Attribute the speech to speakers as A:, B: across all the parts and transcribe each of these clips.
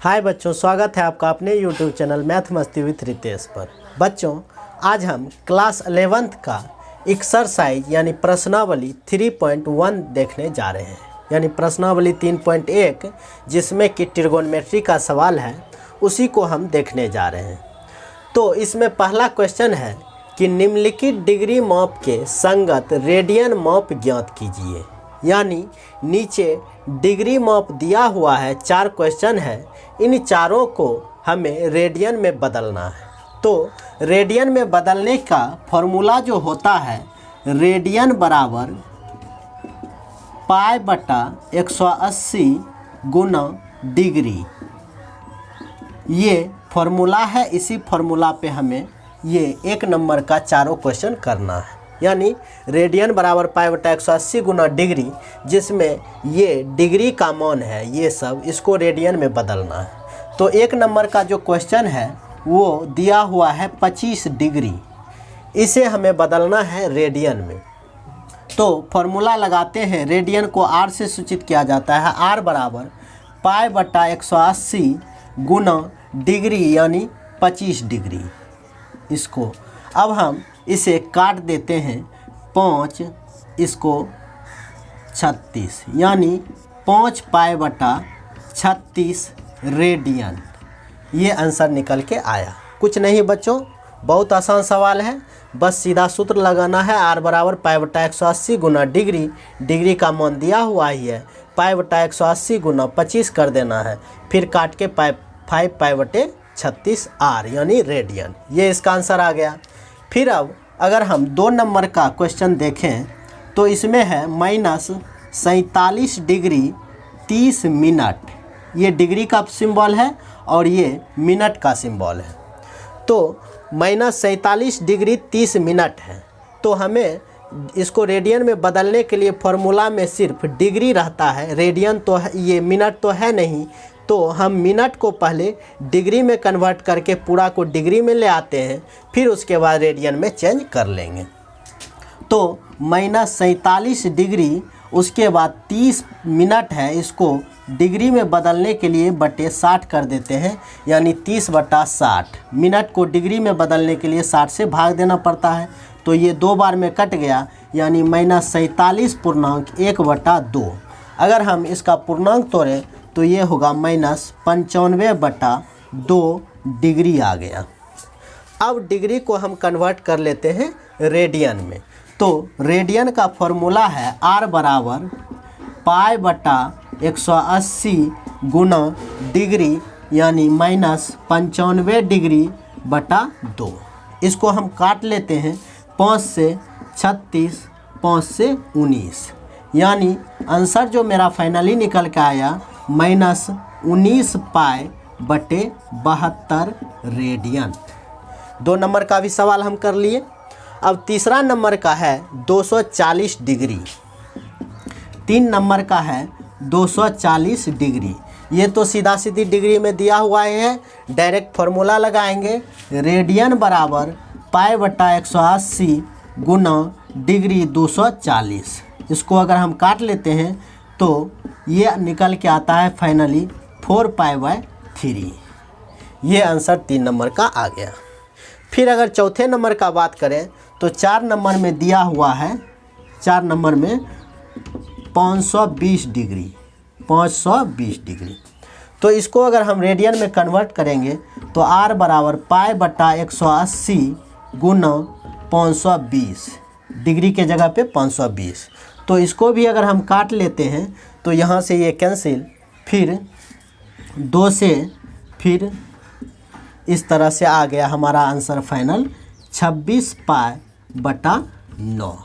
A: हाय बच्चों, स्वागत है आपका अपने YouTube चैनल मैथ मस्ती विथ रितेश पर। बच्चों, आज हम क्लास 11th का एक्सरसाइज यानी प्रश्नावली 3.1 देखने जा रहे हैं, यानी प्रश्नावली 3.1 जिसमें कि ट्रिगोनोमेट्री का सवाल है, उसी को हम देखने जा रहे हैं। तो इसमें पहला क्वेश्चन है कि निम्नलिखित डिग्री माप के संगत रेडियन माप ज्ञात कीजिए। यानी नीचे डिग्री माप दिया हुआ है, 4 क्वेश्चन है, इन चारों को हमें रेडियन में बदलना है। तो रेडियन में बदलने का फॉर्मूला जो होता है, रेडियन बराबर पाई बटा 180 गुना डिग्री, ये फॉर्मूला है। इसी फॉर्मूला पे हमें ये 1 नंबर का चारों क्वेश्चन करना है। यानी रेडियन बराबर पाई बटा 180 गुना डिग्री, जिसमें ये डिग्री का मान है, ये सब इसको रेडियन में बदलना है। तो 1 नंबर का जो क्वेश्चन है वो दिया हुआ है 25 डिग्री, इसे हमें बदलना है रेडियन में। तो फॉर्मूला लगाते हैं, रेडियन को आर से सूचित किया जाता है। आर बराबर पाई बटा 180 गुना डिग्री यानी 25 डिग्री। इसको अब हम इसे काट देते हैं, 5 इसको 36, यानी 5 पाई बटा 36 रेडियन। ये आंसर निकल के आया। कुछ नहीं बच्चों, बहुत आसान सवाल है, बस सीधा सूत्र लगाना है। आर बराबर पाई बटा 180 गुना डिग्री, डिग्री का मान दिया हुआ ही है, पाई बटा 180 गुना 25 कर देना है, फिर काट के 5 पाई बटे 36 आर यानी रेडियन। ये इसका आंसर आ गया। फिर अब अगर हम 2 नंबर का क्वेश्चन देखें तो इसमें है -47 डिग्री 30 मिनट। ये डिग्री का सिंबल है और ये मिनट का सिंबल है। तो -47 डिग्री 30 मिनट है। तो हमें इसको रेडियन में बदलने के लिए फॉर्मूला में सिर्फ डिग्री रहता है, रेडियन तो है, ये मिनट तो है नहीं। तो हम मिनट को पहले डिग्री में कन्वर्ट करके पूरा को डिग्री में ले आते हैं, फिर उसके बाद रेडियन में चेंज कर लेंगे। तो -47 डिग्री, उसके बाद 30 मिनट है, इसको डिग्री में बदलने के लिए बटे 60 कर देते हैं, यानी 30 बटा 60। मिनट को डिग्री में बदलने के लिए 60 से भाग देना पड़ता है। तो ये 2 बार में कट गया, यानी -47 पूर्णांक 1 बटा 2। अगर हम इसका पूर्णांक तोड़ें तो ये होगा -95 बटा 2 डिग्री आ गया। अब डिग्री को हम कन्वर्ट कर लेते हैं रेडियन में। तो रेडियन का फॉर्मूला है आर बराबर पाई बटा 180 गुना डिग्री यानी -95 डिग्री बटा 2। इसको हम काट लेते हैं, 5 से 36, 5 से 19, यानी आंसर जो मेरा फाइनली निकल के आया -19 पाई बटे 72 रेडियन। 2 नंबर का भी सवाल हम कर लिए। अब तीसरा नंबर का है 240 डिग्री। 3 नंबर का है 240 डिग्री। ये तो सीधा सीधी डिग्री में दिया हुआ है, डायरेक्ट फार्मूला लगाएंगे। रेडियन बराबर पाई बटा 180 गुना डिग्री 240। इसको अगर हम काट लेते हैं तो ये निकल के आता है फाइनली 4 पाई बाय 3। ये आंसर 3 नंबर का आ गया। फिर अगर चौथे नंबर का बात करें तो 4 नंबर में दिया हुआ है, 4 नंबर में 520 डिग्री, 520 डिग्री। तो इसको अगर हम रेडियन में कन्वर्ट करेंगे तो आर बराबर पाई बटा 180 गुना 520, डिग्री के जगह पे 520। तो इसको भी अगर हम काट लेते हैं तो यहाँ से ये कैंसिल, फिर 2 से फिर इस तरह से आ गया हमारा आंसर फाइनल 26 पाई बटा 9।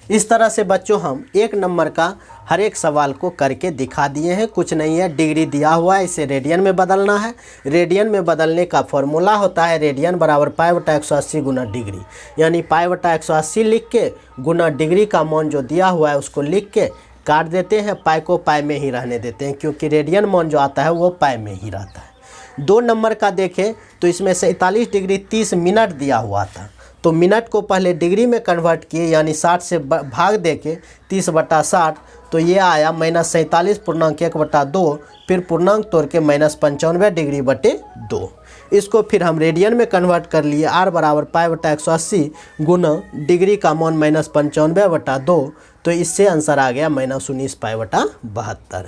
A: इस तरह से बच्चों हम 1 नंबर का हर एक सवाल को करके दिखा दिए हैं। कुछ नहीं है, डिग्री दिया हुआ है, इसे रेडियन में बदलना है। रेडियन में बदलने का फॉर्मूला होता है रेडियन बराबर पाई बटा 180 गुना डिग्री, यानी पाई बटा 180 लिख के गुना डिग्री का मान जो दिया हुआ है उसको लिख के काट देते हैं, पाई को पाई में ही रहने देते हैं, क्योंकि रेडियन मान जो आता है वो पाई में ही रहता है। 2 नंबर का देखें तो इसमें 47 डिग्री 30 मिनट दिया हुआ था। तो मिनट को पहले डिग्री में कन्वर्ट किए, यानी 60 से भाग दे के 30 बटा 60, तो ये आया -47.1/2, फिर पूर्णांक तोड़ के -95 डिग्री बटे 2। इसको फिर हम रेडियन में कन्वर्ट कर लिए, r बराबर π/180 गुना डिग्री का मान -95/2, तो इससे आंसर आ गया -19 π/72।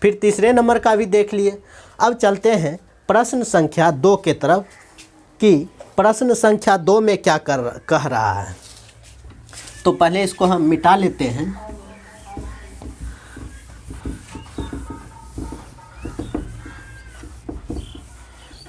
A: फिर तीसरे नंबर का भी देख लिए। अब चलते हैं प्रश्न संख्या 2 के तरफ कि प्रश्न संख्या 2 में क्या कह रहा है। तो पहले इसको हम मिटा लेते हैं।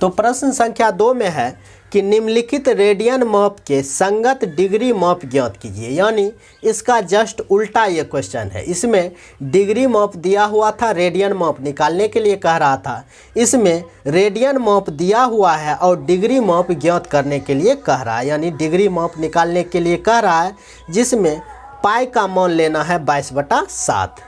A: तो प्रश्न संख्या 2 में है कि निम्नलिखित रेडियन माप के संगत डिग्री माप ज्ञात कीजिए, यानी इसका जस्ट उल्टा ये क्वेश्चन है। इसमें डिग्री माप दिया हुआ था, रेडियन माप निकालने के लिए कह रहा था। इसमें रेडियन माप दिया हुआ है और डिग्री माप ज्ञात करने के लिए कह रहा है, यानी डिग्री माप निकालने के लिए कह रहा है, जिसमें पाई का मान लेना है 22/7।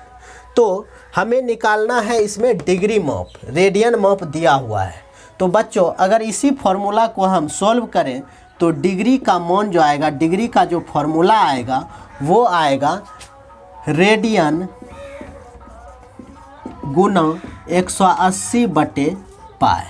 A: तो हमें निकालना है इसमें डिग्री माप, रेडियन माप दिया हुआ है। तो बच्चों अगर इसी फॉर्मूला को हम सॉल्व करें तो डिग्री का मान जो आएगा, डिग्री का जो फॉर्मूला आएगा वो आएगा रेडियन गुना 180/पाई।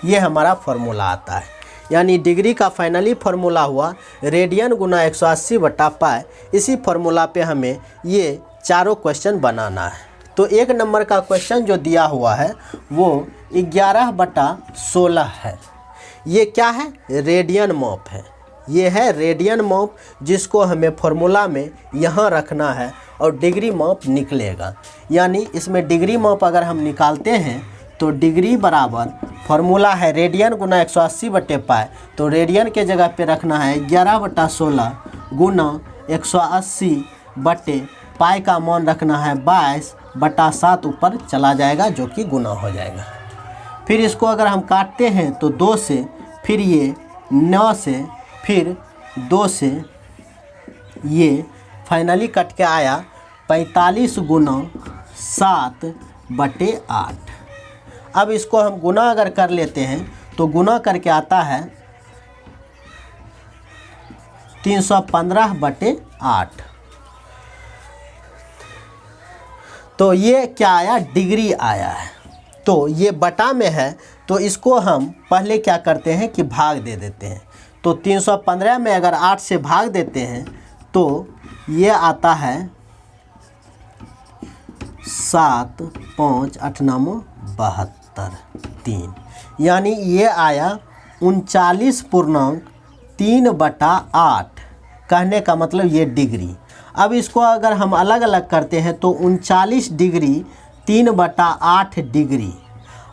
A: ये हमारा फॉर्मूला आता है, यानी डिग्री का फाइनली फॉर्मूला हुआ रेडियन गुना 180/पाई। इसी फॉर्मूला पे हमें ये चारों क्वेश्चन बनाना है। तो 1 नंबर का क्वेश्चन जो दिया हुआ है वो 11/16 है। ये क्या है? रेडियन माप है। ये है रेडियन माप, जिसको हमें फॉर्मूला में यहाँ रखना है और डिग्री माप निकलेगा। यानी इसमें डिग्री माप अगर हम निकालते हैं तो डिग्री बराबर फॉर्मूला है रेडियन गुना 180/पाई। तो रेडियन के जगह पे रखना है 11/16 गुना 180/पाई का मान रखना है 22/7, ऊपर चला जाएगा जो कि गुना हो जाएगा। फिर इसको अगर हम काटते हैं तो 2 से, फिर ये 9 से, फिर 2 से, ये फाइनली कट के आया 45 गुना 7/8। अब इसको हम गुना अगर कर लेते हैं तो गुना करके आता है 315/8। तो ये क्या आया? डिग्री आया है। तो ये बटा में है, तो इसको हम पहले क्या करते हैं कि भाग दे देते हैं। तो 315 में अगर 8 से भाग देते हैं तो ये आता है 7, 5, 8, 9, 72, 3, यानी ये आया 39.3/8। कहने का मतलब ये डिग्री। अब इसको अगर हम अलग अलग करते हैं तो 39 डिग्री 3/8 डिग्री।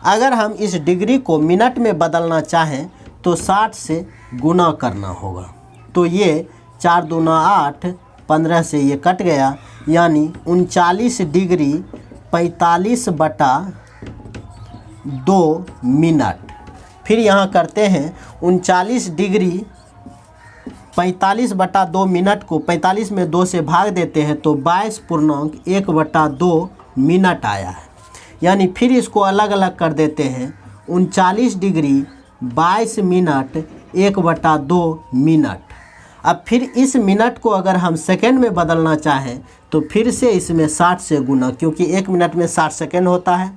A: अगर हम इस डिग्री को मिनट में बदलना चाहें तो 60 से गुना करना होगा। तो ये 4 दूना 8, 15 से ये कट गया, यानी 39 डिग्री 45/2 मिनट। फिर यहाँ करते हैं 39 डिग्री 45/2 मिनट को 45 में 2 से भाग देते हैं तो 22.1/2 मिनट आया है। यानी फिर इसको अलग अलग कर देते हैं 39 डिग्री 22 मिनट 1/2 मिनट। अब फिर इस मिनट को अगर हम सेकंड में बदलना चाहें तो फिर से इसमें 60 से गुना, क्योंकि 1 मिनट में 60 सेकंड होता है।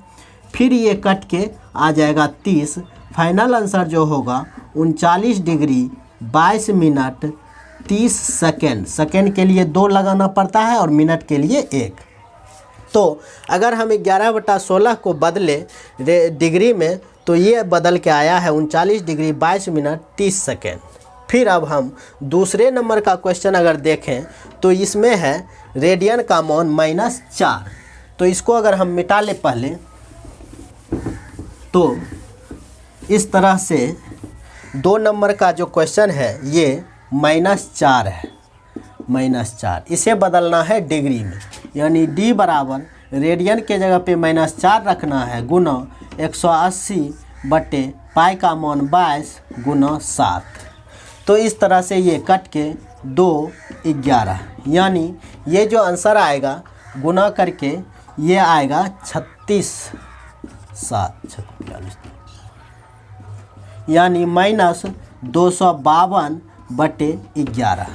A: फिर ये कट के आ जाएगा 30। फाइनल आंसर जो होगा 39 डिग्री 22 मिनट 30 सेकेंड। सेकेंड के लिए 2 लगाना पड़ता है और मिनट के लिए 1। तो अगर हम 11/16 को बदले डिग्री में तो ये बदल के आया है 39 डिग्री 22 मिनट 30 सेकेंड। फिर अब हम दूसरे नंबर का क्वेश्चन अगर देखें तो इसमें है रेडियन का मान -4। तो इसको अगर हम मिटा ले पहले तो इस तरह से 2 नंबर का जो क्वेश्चन है ये -4 है, -4। इसे बदलना है डिग्री में, यानी d बराबर रेडियन के जगह पे -4 रखना है गुना 180/पाई का मान 22 गुना 7। तो इस तरह से ये कट के 2, 11, यानी ये जो आंसर आएगा गुना करके ये आएगा 36, 7, 46, यानी -252/11।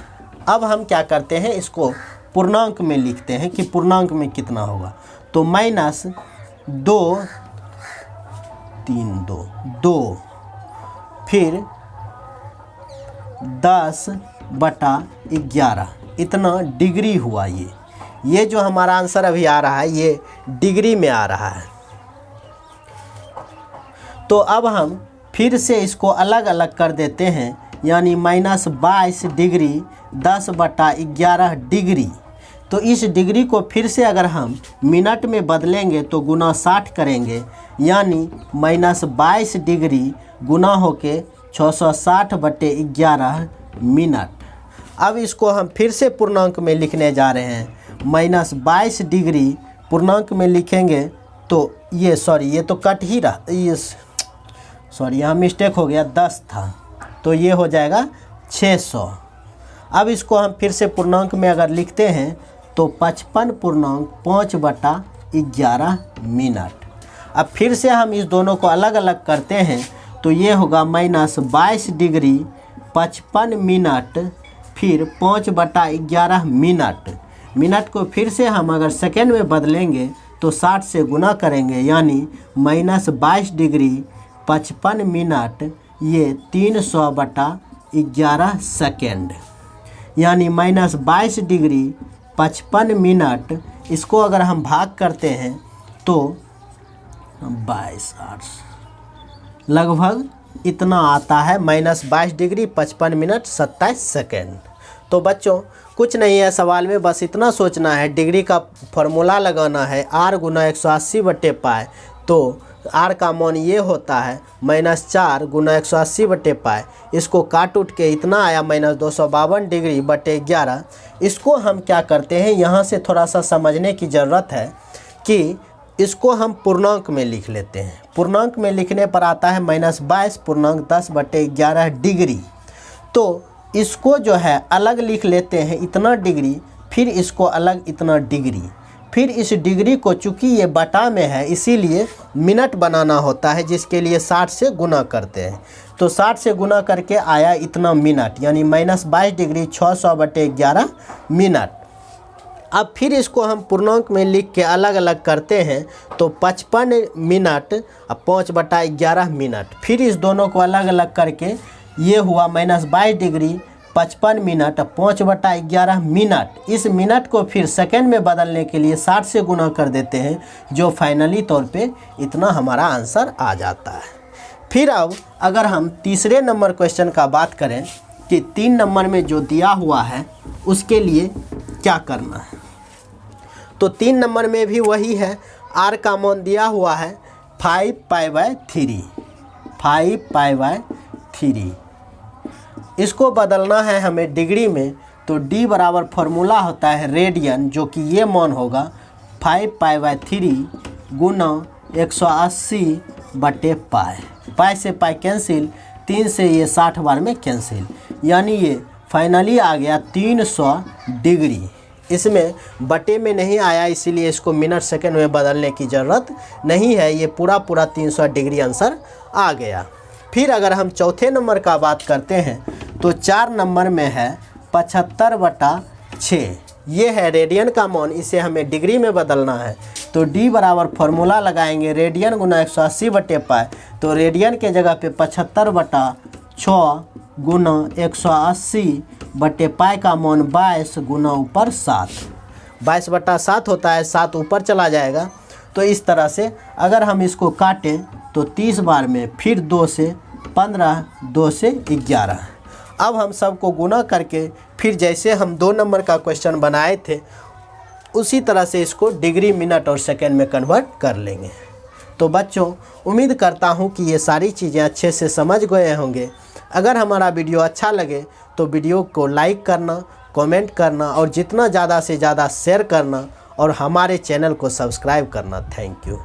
A: अब हम क्या करते हैं, इसको पूर्णांक में लिखते हैं कि पूर्णांक में कितना होगा। तो -2 3 2 फिर 10/11 इतना डिग्री हुआ। ये जो हमारा आंसर अभी आ रहा है ये डिग्री में आ रहा है। तो अब हम फिर से इसको अलग अलग कर देते हैं, यानी -22 डिग्री 10/11 डिग्री। तो इस डिग्री को फिर से अगर हम मिनट में बदलेंगे तो गुना 60 करेंगे, यानी -22 डिग्री गुना होके 660/11 मिनट। अब इसको हम फिर से पूर्णांक में लिखने जा रहे हैं। -22 डिग्री पूर्णांक में लिखेंगे तो ये तो कट ही रहा, ये यहाँ मिस्टेक हो गया, 10 था तो ये हो जाएगा 600। अब इसको हम फिर से पूर्णांक में अगर लिखते हैं तो 55.5/11 मिनट। अब फिर से हम इस दोनों को अलग अलग करते हैं तो ये होगा -22 डिग्री 55 मिनट फिर 5/11 मिनट को फिर से हम अगर सेकेंड में बदलेंगे तो 60 से गुना करेंगे, यानी -22 डिग्री 55 मिनट ये 300/11 सेकेंड, यानी -22 डिग्री 55 मिनट। इसको अगर हम भाग करते हैं तो 22/8 लगभग इतना आता है, -22 डिग्री 55 मिनट 27 सेकेंड। तो बच्चों कुछ नहीं है, सवाल में बस इतना सोचना है, डिग्री का फॉर्मूला लगाना है r गुना 180/π। तो r का मान ये होता है -4 गुना 180/π। इसको काट उठ के इतना आया -252 डिग्री बटे 11। इसको हम क्या करते हैं, यहाँ से थोड़ा सा समझने की ज़रूरत है कि इसको हम पूर्णांक में लिख लेते हैं। पूर्णांक में लिखने पर आता है -22 पूर्णांक 10/11 डिग्री। तो इसको जो है अलग लिख लेते हैं इतना डिग्री, फिर इसको अलग इतना डिग्री, फिर इस डिग्री को चूँकि ये बटा में है इसीलिए मिनट बनाना होता है, जिसके लिए 60 से गुना करते हैं। तो 60 से गुना करके आया इतना मिनट, यानी -22 डिग्री 600/11 मिनट। अब फिर इसको हम पूर्णांक में लिख के अलग अलग करते हैं तो 55 मिनट और 5/11 मिनट। फिर इस दोनों को अलग अलग करके ये हुआ -22 डिग्री 55 मिनट 5/11 मिनट। इस मिनट को फिर सेकंड में बदलने के लिए 60 से गुना कर देते हैं, जो फाइनली तौर पे इतना हमारा आंसर आ जाता है। फिर अब अगर हम तीसरे नंबर क्वेश्चन का बात करें कि 3 नंबर में जो दिया हुआ है उसके लिए क्या करना है, तो 3 नंबर में भी वही है, r का मान दिया हुआ है 5π/3। इसको बदलना है हमें डिग्री में, तो d बराबर फार्मूला होता है रेडियन, जो कि ये मान होगा 5π/3 गुना 180/π। पाई से पाई कैंसिल, 3 से ये 60 बार में कैंसिल, यानी ये फाइनली आ गया 300 डिग्री। इसमें बटे में नहीं आया, इसीलिए इसको मिनट सेकंड में बदलने की ज़रूरत नहीं है, ये पूरा 300 डिग्री आंसर आ गया। फिर अगर हम चौथे नंबर का बात करते हैं तो 4 नंबर में है 75/6। ये है रेडियन का मान, इसे हमें डिग्री में बदलना है। तो d बराबर फार्मूला लगाएंगे रेडियन गुना 180/π। तो रेडियन के जगह पे 75/6 गुना 180/π का मान 22 गुना ऊपर 7, 22/7 होता है, 7 ऊपर चला जाएगा। तो इस तरह से अगर हम इसको काटें तो 30 बार में, फिर 2 से 15, 2 से 11। अब हम सबको गुना करके फिर जैसे हम 2 नंबर का क्वेश्चन बनाए थे उसी तरह से इसको डिग्री, मिनट और सेकंड में कन्वर्ट कर लेंगे। तो बच्चों उम्मीद करता हूँ कि ये सारी चीज़ें अच्छे से समझ गए होंगे। अगर हमारा वीडियो अच्छा लगे तो वीडियो को लाइक करना, कमेंट करना और जितना ज़्यादा से ज़्यादा शेयर करना और हमारे चैनल को सब्सक्राइब करना। Thank you.